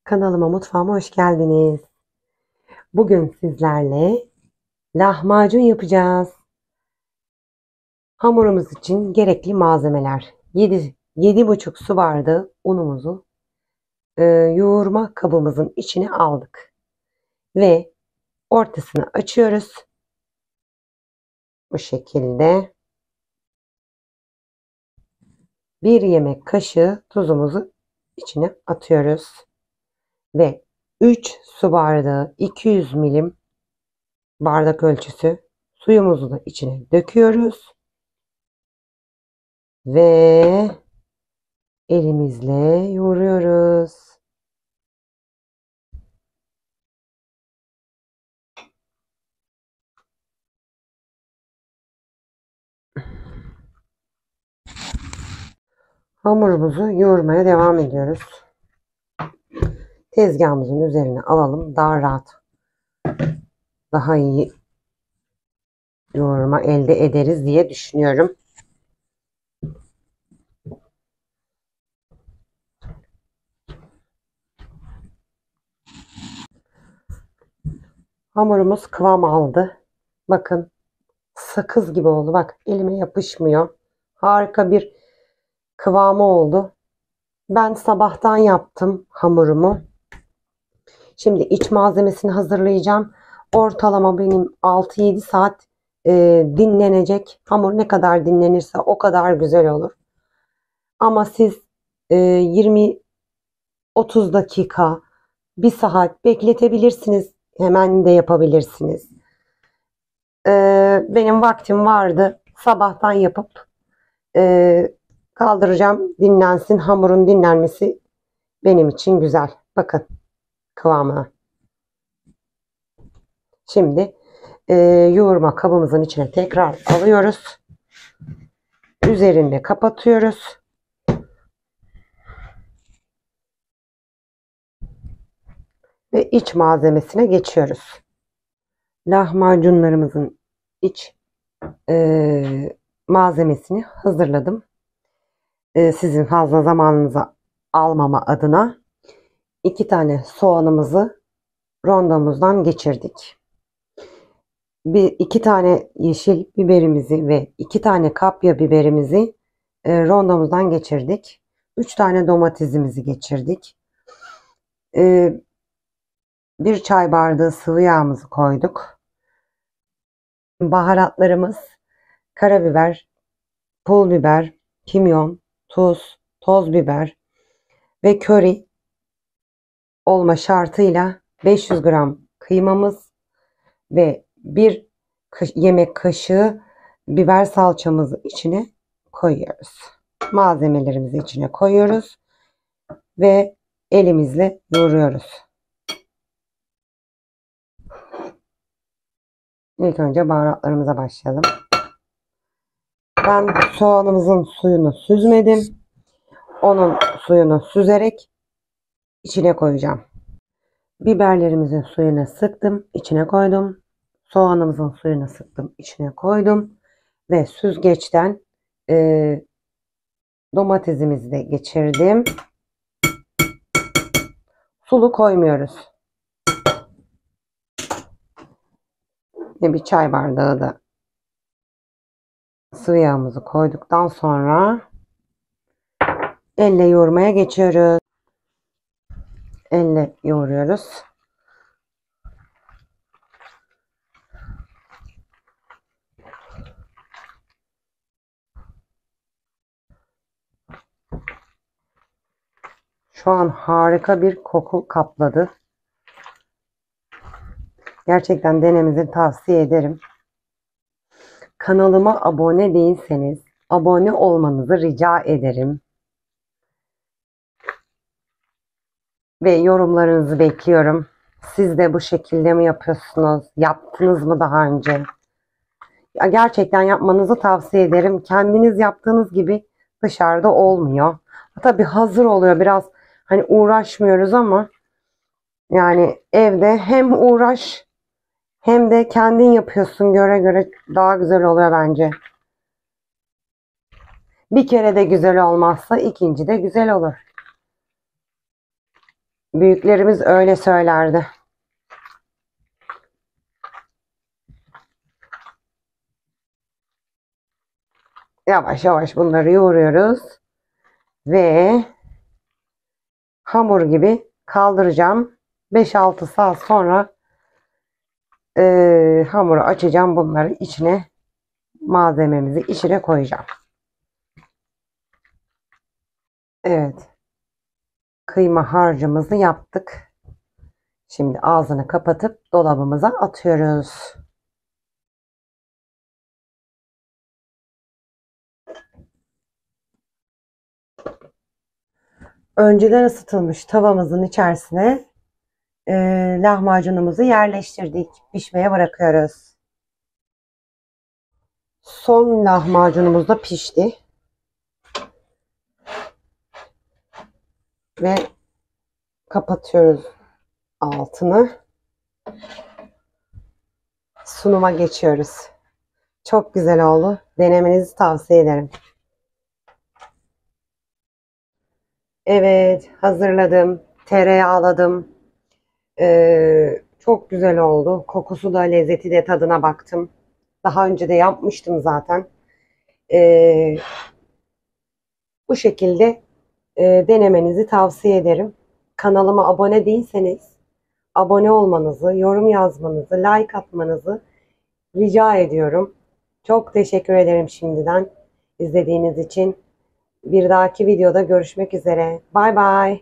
Kanalıma, mutfağıma hoş geldiniz. Bugün sizlerle lahmacun yapacağız. Hamurumuz için gerekli malzemeler: 7,5 su bardağı unumuzu yoğurma kabımızın içine aldık ve ortasını açıyoruz. Bu şekilde 1 yemek kaşığı tuzumuzu içine atıyoruz ve 3 su bardağı 200 milim bardak ölçüsü suyumuzu da içine döküyoruz ve elimizle yoğuruyoruz. Hamurumuzu yoğurmaya devam ediyoruz. Tezgahımızın üzerine alalım. Daha rahat, daha iyi yoğurma elde ederiz diye düşünüyorum. Hamurumuz kıvam aldı. Bakın, sakız gibi oldu. Bak, elime yapışmıyor. Harika bir kıvamı oldu. Ben sabahtan yaptım hamurumu. Şimdi iç malzemesini hazırlayacağım. Ortalama benim 6-7 saat dinlenecek. Hamur ne kadar dinlenirse o kadar güzel olur. Ama siz 20-30 dakika, 1 saat bekletebilirsiniz. Hemen de yapabilirsiniz. Benim vaktim vardı. Sabahtan yapıp kaldıracağım. Dinlensin. Hamurun dinlenmesi benim için güzel. Bakın kıvamına. Şimdi yoğurma kabımızın içine tekrar alıyoruz. Üzerinde kapatıyoruz. Ve iç malzemesine geçiyoruz. Lahmacunlarımızın iç malzemesini hazırladım. Sizin fazla zamanınızı almama adına 2 tane soğanımızı rondomuzdan geçirdik. 2 tane yeşil biberimizi ve 2 tane kapya biberimizi rondomuzdan geçirdik. 3 tane domatesimizi geçirdik. 1 çay bardağı sıvı yağımızı koyduk. Baharatlarımız: karabiber, pul biber, kimyon, tuz, toz biber ve köri olma şartıyla 500 gram kıymamız ve 1 yemek kaşığı biber salçamızı içine koyuyoruz. Malzemelerimizi içine koyuyoruz ve elimizle yoğuruyoruz. İlk önce baharatlarımıza başlayalım. Ben soğanımızın suyunu süzmedim. Onun suyunu süzerek içine koyacağım. Biberlerimizin suyunu sıktım, içine koydum. Soğanımızın suyunu sıktım, içine koydum. Ve süzgeçten domatesimizi de geçirdim. Sulu koymuyoruz. Ve 1 çay bardağı da sıvı yağımızı koyduktan sonra elle yoğurmaya geçiyoruz. Elle yoğuruyoruz. Şu an harika bir koku kapladı. Gerçekten denemenizi tavsiye ederim. Kanalıma abone değilseniz abone olmanızı rica ederim. Ve yorumlarınızı bekliyorum. Siz de bu şekilde mi yapıyorsunuz? Yaptınız mı daha önce? Ya gerçekten yapmanızı tavsiye ederim. Kendiniz yaptığınız gibi dışarıda olmuyor. Tabii hazır oluyor. Biraz hani uğraşmıyoruz ama yani evde hem uğraş hem de kendin yapıyorsun, göre göre daha güzel oluyor bence. Bir kere de güzel olmazsa ikinci de güzel olur. Büyüklerimiz öyle söylerdi. Yavaş yavaş bunları yoğuruyoruz ve hamur gibi kaldıracağım. 5-6 saat sonra hamuru açacağım. Bunları içine, malzememizi içine koyacağım. Evet. Kıyma harcımızı yaptık. Şimdi ağzını kapatıp dolabımıza atıyoruz. Önceden ısıtılmış tavamızın içerisine lahmacunumuzu yerleştirdik. Pişmeye bırakıyoruz. Son lahmacunumuz da pişti. Ve kapatıyoruz altını. Sunuma geçiyoruz. Çok güzel oldu. Denemenizi tavsiye ederim. Evet, hazırladım. Tereyağladım. Çok güzel oldu. Kokusu da, lezzeti de, tadına baktım. Daha önce de yapmıştım zaten. Ee, Bu şekilde denemenizi tavsiye ederim. Kanalıma abone değilseniz abone olmanızı, yorum yazmanızı, like atmanızı rica ediyorum. Çok teşekkür ederim şimdiden izlediğiniz için. Bir dahaki videoda görüşmek üzere. Bay bay.